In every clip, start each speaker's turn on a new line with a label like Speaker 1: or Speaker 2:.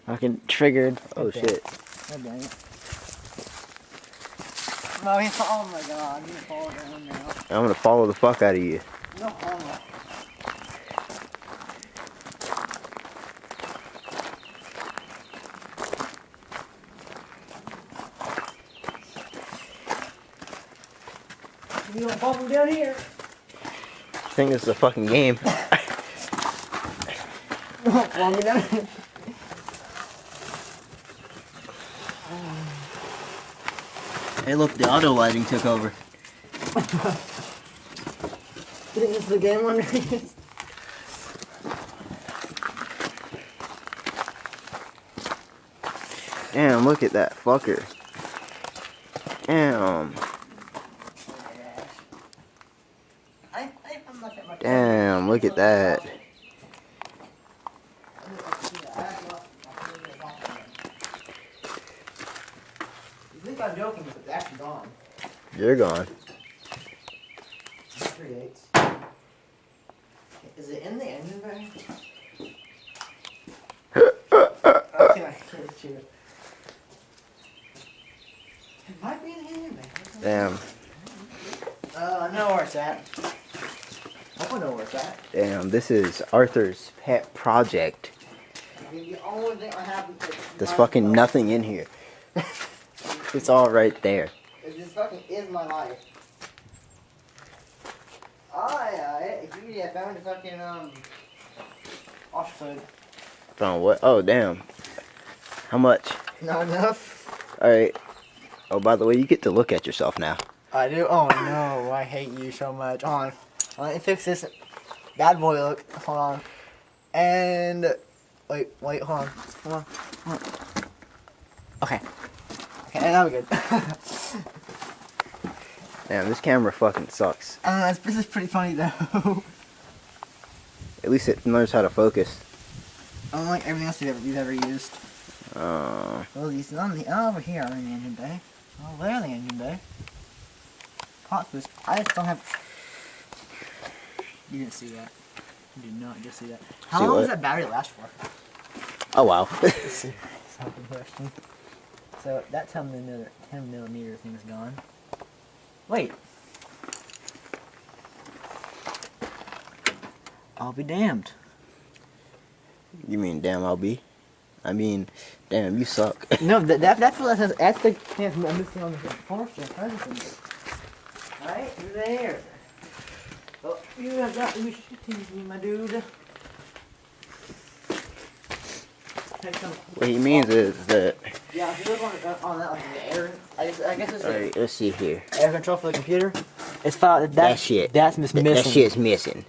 Speaker 1: Fucking triggered.
Speaker 2: Oh shit.
Speaker 1: God dang it. Oh my god, I'm gonna fall down now.
Speaker 2: I'm gonna follow the fuck out of you.
Speaker 1: No homo. You gonna fall from down here?
Speaker 2: I think this is a fucking game.
Speaker 1: No, fall me down here.
Speaker 2: Hey look, the auto lighting took over.
Speaker 1: You think this is a game under here?
Speaker 2: Damn, look at that fucker. Damn. Damn, look at that.
Speaker 1: You think I'm joking, but it's actually gone.
Speaker 2: You're gone.
Speaker 1: 3/8. Is it in the engine bay? Okay, I can't chew it. It might be in the engine bay.
Speaker 2: Damn.
Speaker 1: I know where it's at. I know where it's at.
Speaker 2: Damn, this is Arthur's pet project.
Speaker 1: I mean, the only thing I have is
Speaker 2: There's fucking nothing in here. It's all right there.
Speaker 1: This fucking is my life. If you found a fucking ostrich.
Speaker 2: Found what? Oh, damn. How much?
Speaker 1: Not enough.
Speaker 2: Alright. Oh, by the way, you get to look at yourself now.
Speaker 1: I do? Oh no, I hate you so much. Hold on. Let me fix this bad boy look. Hold on. And wait, hold on. Hold on. Okay. Okay, now we're good.
Speaker 2: Damn, this camera fucking sucks.
Speaker 1: This is pretty funny though.
Speaker 2: At least it knows how to focus.
Speaker 1: Unlike everything else you've ever used. Well, these over here are in the engine bay. Oh, they're in the engine bay. Hot boost. I just don't have. You didn't see that. You did not just see that. How long does that battery last for?
Speaker 2: Oh wow.
Speaker 1: Something question. So that 10 millimeter thing's gone. Wait. I'll be damned.
Speaker 2: You mean damn I'll be? I mean, damn, you suck.
Speaker 1: No, that's what that says. That's the thing I'm missing on the Forester present. Alright, you're there. Oh, you have got to be shitting me, my dude.
Speaker 2: What he means is that.
Speaker 1: Yeah, if you look on that, like the air, I guess it's
Speaker 2: Alright, let's see here.
Speaker 1: air control for the computer. It's found
Speaker 2: That shit.
Speaker 1: That's missing.
Speaker 2: That shit's missing.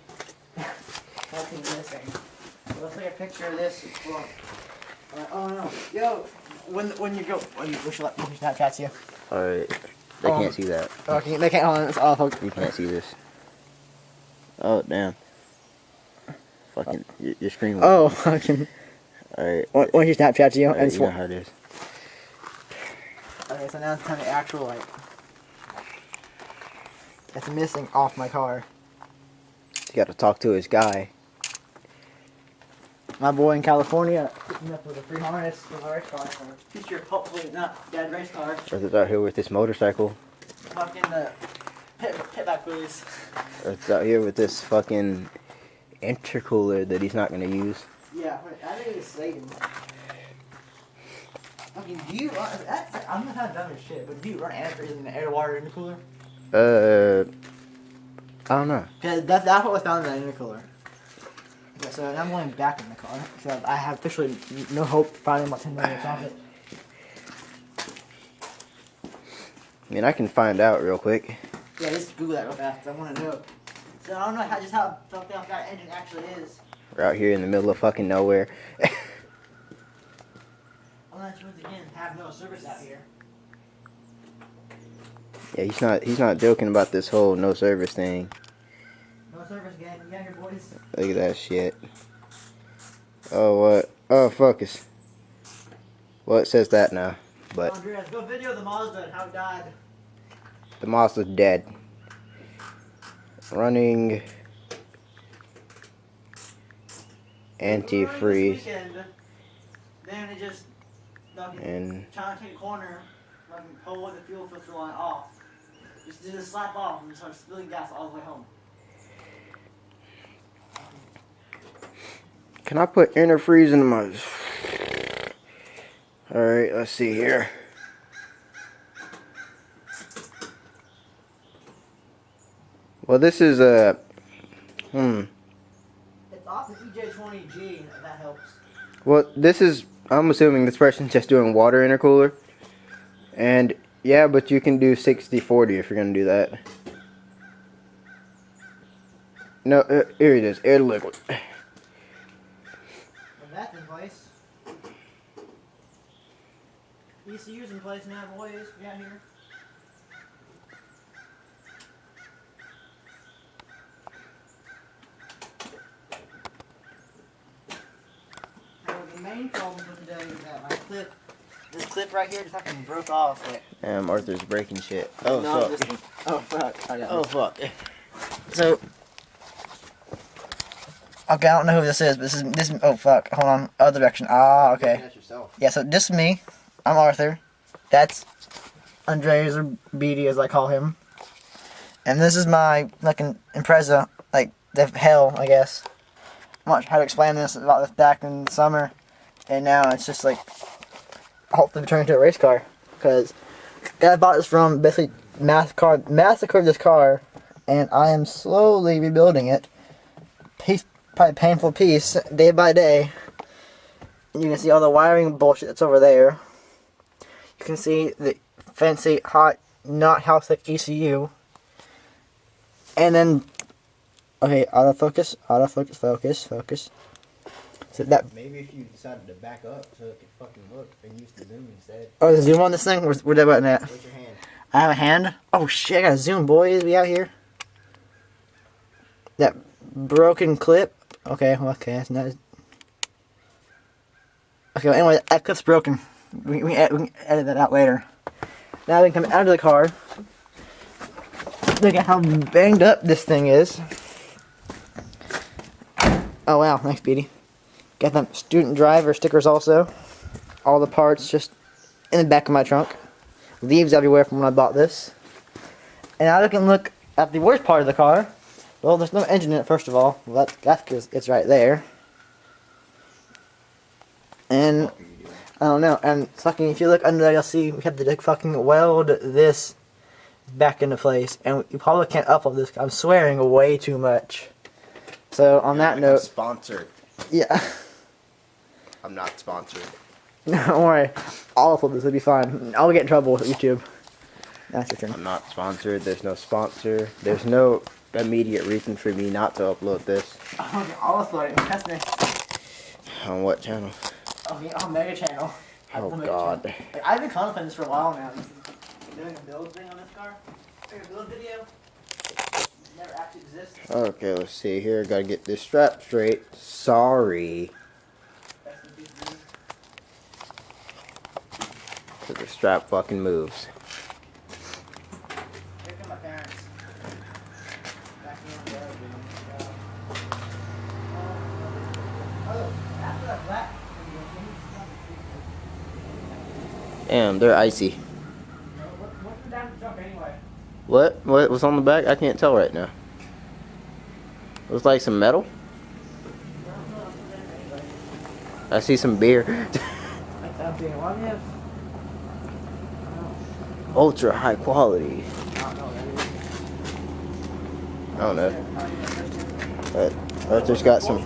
Speaker 1: That's missing. Let's take a picture of this. Oh no, yo, when you go, we should Snapchat you.
Speaker 2: Alright, they can't see that.
Speaker 1: Okay, they can't. Hold on, it's awful.
Speaker 2: You can't see this. Oh damn. Fucking your screen.
Speaker 1: Oh, fucking.
Speaker 2: Alright.
Speaker 1: When you Snapchat you,
Speaker 2: Alright,
Speaker 1: and
Speaker 2: you know how it is.
Speaker 1: Okay, so now it's time the actual light. That's missing off my car.
Speaker 2: You got to talk to his guy.
Speaker 1: My boy in California picking up with a free harness for a race car. Future, hopefully not dead race car.
Speaker 2: Arthur's out here with this motorcycle.
Speaker 1: Fucking pit back wheelies.
Speaker 2: Arthur's out here with this fucking intercooler that he's not gonna use.
Speaker 1: Yeah, I think it's Satan. Fucking, do you run? I'm not having done this shit, but do you run antifreeze in the air water intercooler?
Speaker 2: I don't know.
Speaker 1: Yeah, that's what was found in the intercooler. Okay, so now I'm going back in the car. So I have officially no hope of finding about 10 minutes off it.
Speaker 2: I mean, I can find out real quick.
Speaker 1: Yeah, just Google that real fast. I want to know. So I don't know how something like that engine actually is.
Speaker 2: We're out here in the middle of fucking nowhere.
Speaker 1: Unless once again have no service out here.
Speaker 2: Yeah, he's not joking about this whole no service thing.
Speaker 1: No service gang, you got here, boys.
Speaker 2: Look at that shit. Oh what? Oh focus. Well, it says that now, but
Speaker 1: Andreas, go video the Mazda and how it died.
Speaker 2: the Mazda's dead. Running antifreeze.
Speaker 1: Then it just
Speaker 2: And
Speaker 1: trying to take a corner, pull the fuel filter line off. Just slap off and start spilling gas all the way home.
Speaker 2: can I put antifreeze in my... Alright, let's see here. Well, this is a...
Speaker 1: It's off the EJ20G, if that helps.
Speaker 2: Well, this is... I'm assuming this person's just doing water intercooler. And, yeah, but you can do 60-40 if you're going to do that. No, here it is. Air to liquid.
Speaker 1: When that's in place. ECU's in place now, boys. We got here. The main problem for today is that my clip, this clip right here, just fucking broke off. Like,
Speaker 2: Arthur's breaking shit. Oh,
Speaker 1: no,
Speaker 2: fuck.
Speaker 1: Oh, fuck. I got
Speaker 2: Oh,
Speaker 1: this.
Speaker 2: fuck.
Speaker 1: So, okay, I don't know who this is, but this. Oh, fuck. Hold on. Other direction. Ah, okay.
Speaker 2: That's yourself.
Speaker 1: Yeah, so this is me. I'm Arthur. That's Andres, or Beady as I call him. And this is my fucking Impreza, like the hell, I guess. I'm not sure how to explain this about this back in the summer, and now it's just like hopefully turn into a race car, because I bought this from basically massacred this car, and I am slowly rebuilding it, piece by painful piece, day by day. You can see all the wiring bullshit that's over there. You can see the fancy, hot, not house-like ECU. And then, okay, autofocus, focus. So that.
Speaker 2: Maybe if you decided to back up so it could fucking look and use the zoom instead.
Speaker 1: Oh, the zoom on this thing? Where's that button at?
Speaker 2: Where's your hand?
Speaker 1: I have a hand. Oh shit! I got a zoom, boys. We out here. That broken clip. Okay, okay, that's not. Okay, well, anyway, that clip's broken. We can edit that out later. Now we can come out of the car. Look at how banged up this thing is. Oh wow, thanks, Beady. Got them student driver stickers also. All the parts just in the back of my trunk. Leaves everywhere from when I bought this. And now we can look at the worst part of the car. Well, there's no engine in it, first of all. Well, that's because it's right there. And I don't know. And fucking, if you look under there, you'll see we have to like, fucking weld this back into place. And you probably can't upload this. I'm swearing way too much. So on that note,
Speaker 2: Sponsored.
Speaker 1: yeah.
Speaker 2: I'm not sponsored.
Speaker 1: Don't worry. I'll upload this. It'll be fine. I'll get in trouble with YouTube. That's your turn.
Speaker 2: I'm not sponsored. There's no sponsor. There's no immediate reason for me not to upload this.
Speaker 1: I'll upload it. That's next.
Speaker 2: On what channel?
Speaker 1: Okay, on Mega Channel.
Speaker 2: Oh God.
Speaker 1: Like, I've been contemplating this for a while now. Doing a build thing on this car. Doing a build video. Never actually exists.
Speaker 2: Okay, let's see here. Gotta get this strap straight. Sorry.
Speaker 1: That's the piece of news.
Speaker 2: Cause the strap fucking moves.
Speaker 1: Here come my parents. Back in the yard doing oh, after that black.
Speaker 2: Damn, they're icy.
Speaker 1: What's down the truck anyway?
Speaker 2: What? What was on the back? I can't tell right now. It was like some metal. I see some beer.
Speaker 1: Why do you have?
Speaker 2: Ultra high quality. I don't know. But Arthur's got some.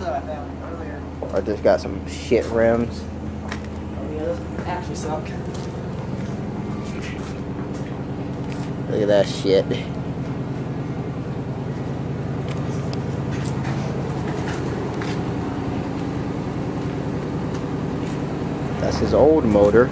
Speaker 2: Arthur's got some shit rims.
Speaker 1: Actually suck.
Speaker 2: Look at that shit. That's his old motor.